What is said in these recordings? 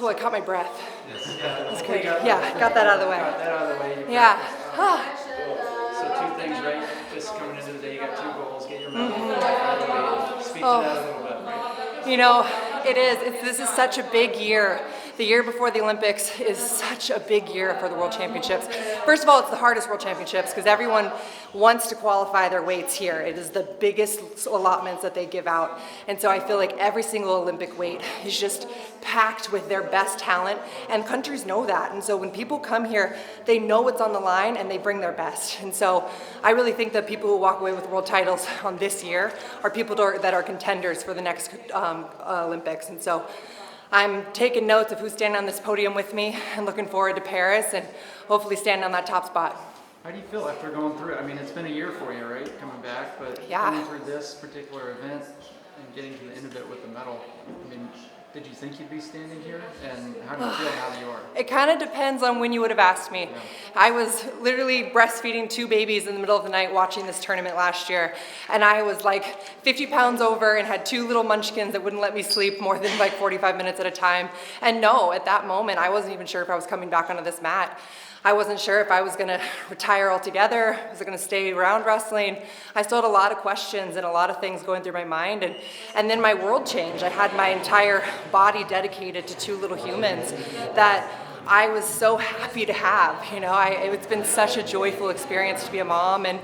cool. I caught my breath. Yes. That's great. Yeah, got that out of the way. Got that out of the way. Yeah. So two things, right? Just coming into the day, you got 2 goals. Get your medal. Speak to that a little bit, right? You know, it is. This is such a big year. The year before the Olympics is such a big year for the World Championships. First of all, it's the hardest World Championships because everyone wants to qualify their weights here. It is the biggest allotments that they give out. And so I feel like every single Olympic weight is just packed with their best talent, and countries know that. And so when people come here, they know what's on the line and they bring their best. And so I really think that people who walk away with world titles on this year are people that are contenders for the next Olympics. And so I'm taking notes of who's standing on this podium with me and looking forward to Paris and hopefully standing on that top spot. How do you feel after going through it? I mean, it's been a year for you, right? Coming back, but Yeah. coming through this particular event and getting to the end of it with the medal, I mean, did you think you'd be standing here? And how do you feel now that you are? It kind of depends on when you would have asked me. Yeah. I was literally breastfeeding 2 babies in the middle of the night watching this tournament last year. And I was like 50 pounds over and had 2 little munchkins that wouldn't let me sleep more than like 45 minutes at a time. And no, at that moment, I wasn't even sure if I was coming back onto this mat. I wasn't sure if I was going to retire altogether. Was I going to stay around wrestling? I still had a lot of questions and a lot of things going through my mind. And then my world changed. I had my entire body dedicated to 2 little humans that I was so happy to have. You know, it's been such a joyful experience to be a mom, and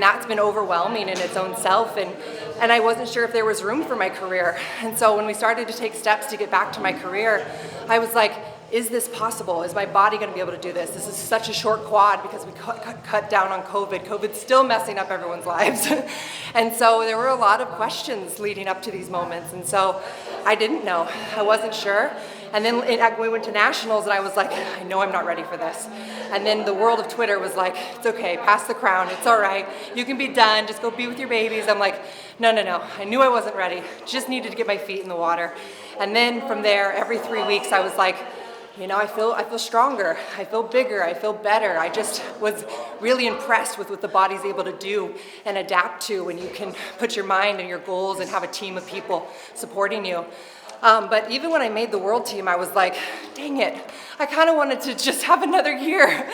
that's been overwhelming in its own self. And I wasn't sure if there was room for my career. And so when we started to take steps to get back to my career, I was like, is this possible? Is my body going to be able to do this? This is such a short quad because we cut down on COVID. COVID's still messing up everyone's lives. And so there were a lot of questions leading up to these moments. And so I didn't know. I wasn't sure. And then we went to nationals and I was like, I know I'm not ready for this. And then the world of Twitter was like, it's okay, pass the crown, it's all right. You can be done, just go be with your babies. I'm like, no. I knew I wasn't ready. Just needed to get my feet in the water. And then from there, every 3 weeks, I was like, you know, I feel stronger, I feel bigger, I feel better. I just was really impressed with what the body's able to do and adapt to when you can put your mind and your goals and have a team of people supporting you. But even when I made the world team, I was like, dang it, I kind of wanted to just have another year.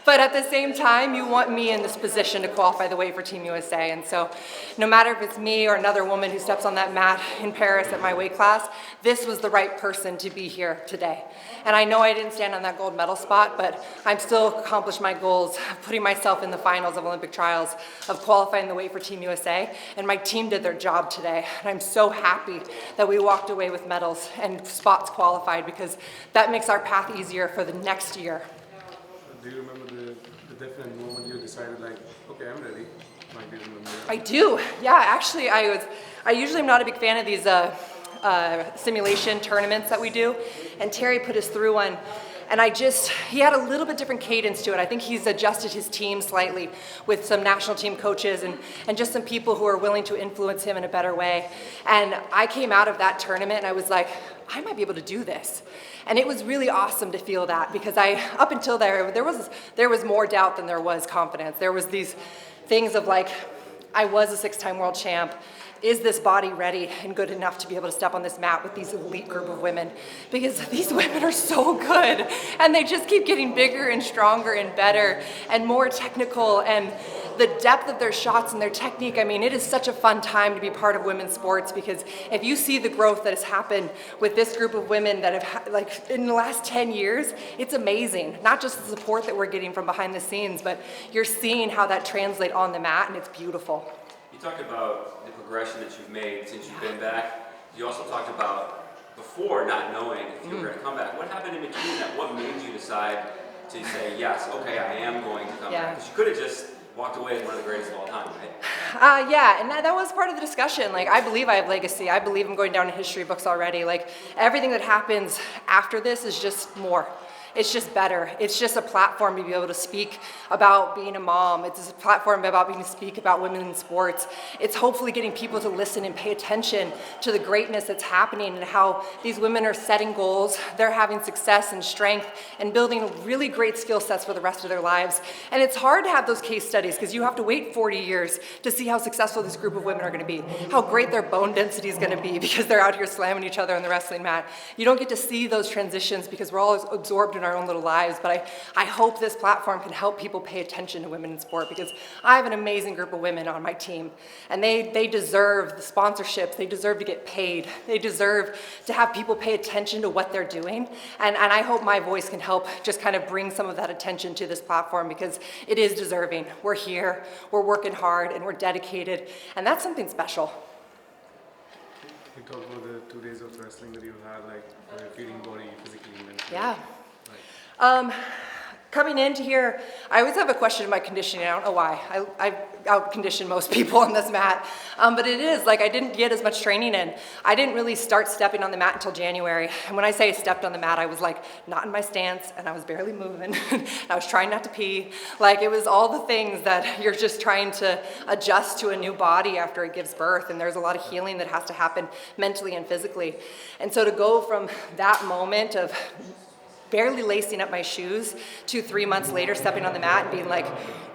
But at the same time, you want me in this position to qualify the way for Team USA. And so no matter if it's me or another woman who steps on that mat in Paris at my weight class, this was the right person to be here today. And I know I didn't stand on that gold medal spot, but I'm still accomplished my goals of putting myself in the finals of Olympic trials, of qualifying the way for Team USA. And my team did their job today. And I'm so happy that we walked away with medals and spots qualified, because that makes our path easier for the next year. Do you remember the definite moment you decided, like, okay, I'm ready? Might be the moment. I do. Yeah, actually, I usually am not a big fan of these simulation tournaments that we do, and Terry put us through one, and he had a little bit different cadence to it. I think he's adjusted his team slightly with some national team coaches and just some people who are willing to influence him in a better way. And I came out of that tournament and I was like, I might be able to do this. And it was really awesome to feel that, because up until there was more doubt than there was confidence. There was these things of like, I was a 6-time world champ. Is this body ready and good enough to be able to step on this mat with these elite group of women? Because these women are so good, and they just keep getting bigger and stronger and better and more technical, and the depth of their shots and their technique. I mean, it is such a fun time to be part of women's sports, because if you see the growth that has happened with this group of women that have, like, in the last 10 years, it's amazing. Not just the support that we're getting from behind the scenes, but you're seeing how that translates on the mat, and it's beautiful. You talked about the progression that you've made since you've been back. You also talked about before not knowing if you were going to come back. What happened in between that? What made you decide to say, yes, okay, I am going to come back? Because you could have just walked away as one of the greatest of all time, right? Yeah, and that was part of the discussion. Like, I believe I have legacy. I believe I'm going down in history books already. Like, everything that happens after this is just more. it's just better. It's just a platform to be able to speak about being a mom. It's a platform about being able to speak about women in sports. It's hopefully getting people to listen and pay attention to the greatness that's happening and how these women are setting goals, they're having success and strength and building really great skill sets for the rest of their lives. And it's hard to have those case studies because you have to wait 40 years to see how successful this group of women are going to be, how great their bone density is going to be because they're out here slamming each other on the wrestling mat. You don't get to see those transitions because we're all absorbed in our own little lives, but I hope this platform can help people pay attention to women in sport because I have an amazing group of women on my team, and they deserve the sponsorships, they deserve to get paid, they deserve to have people pay attention to what they're doing, and I hope my voice can help just kind of bring some of that attention to this platform because it is deserving. We're here, we're working hard, and we're dedicated, and that's something special. You talk about the 2 days of wrestling that you had, like feeding body physically, mentally. Yeah. Like, Coming into here, I always have a question of my conditioning. I don't know why. I out-condition most people on this mat. But it is, like I didn't get as much training in. I didn't really start stepping on the mat until January. And when I say I stepped on the mat, I was like not in my stance and I was barely moving. I was trying not to pee. Like it was all the things that you're just trying to adjust to a new body after it gives birth. And there's a lot of healing that has to happen mentally and physically. And so to go from that moment of barely lacing up my shoes to 3 months later stepping on the mat and being like,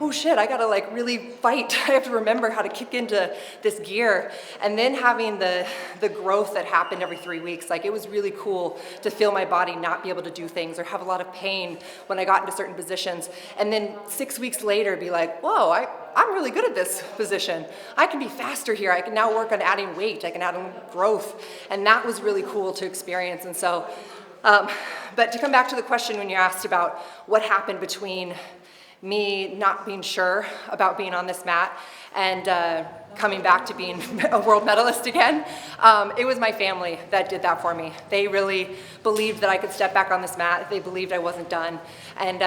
oh shit, I gotta like really fight. I have to remember how to kick into this gear. And then having the growth that happened every 3 weeks, like it was really cool to feel my body not be able to do things or have a lot of pain when I got into certain positions. And then 6 weeks later be like, whoa, I'm really good at this position. I can be faster here. I can now work on adding weight. I can add on growth. And that was really cool to experience. And so, but to come back to the question when you asked about what happened between me not being sure about being on this mat and coming back to being a world medalist again, it was my family that did that for me. They really believed that I could step back on this mat. They believed I wasn't done. And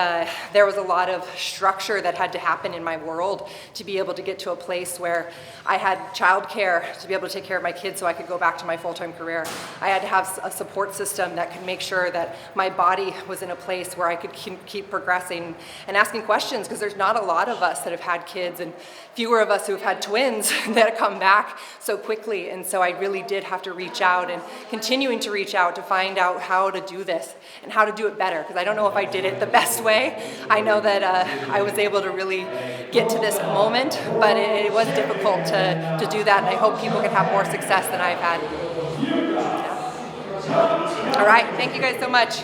there was a lot of structure that had to happen in my world to be able to get to a place where I had childcare to be able to take care of my kids so I could go back to my full-time career. I had to have a support system that could make sure that my body was in a place where I could keep progressing and asking questions, because there's not a lot of us that have had kids and fewer of us who have had twins that come back so quickly. And so I really did have to reach out and continuing to reach out to find out how to do this and how to do it better, because I don't know if I did it the best way. I know that I was able to really get to this moment, but it was difficult to do that, and I hope people can have more success than I've had. Yeah. All right, thank you guys so much.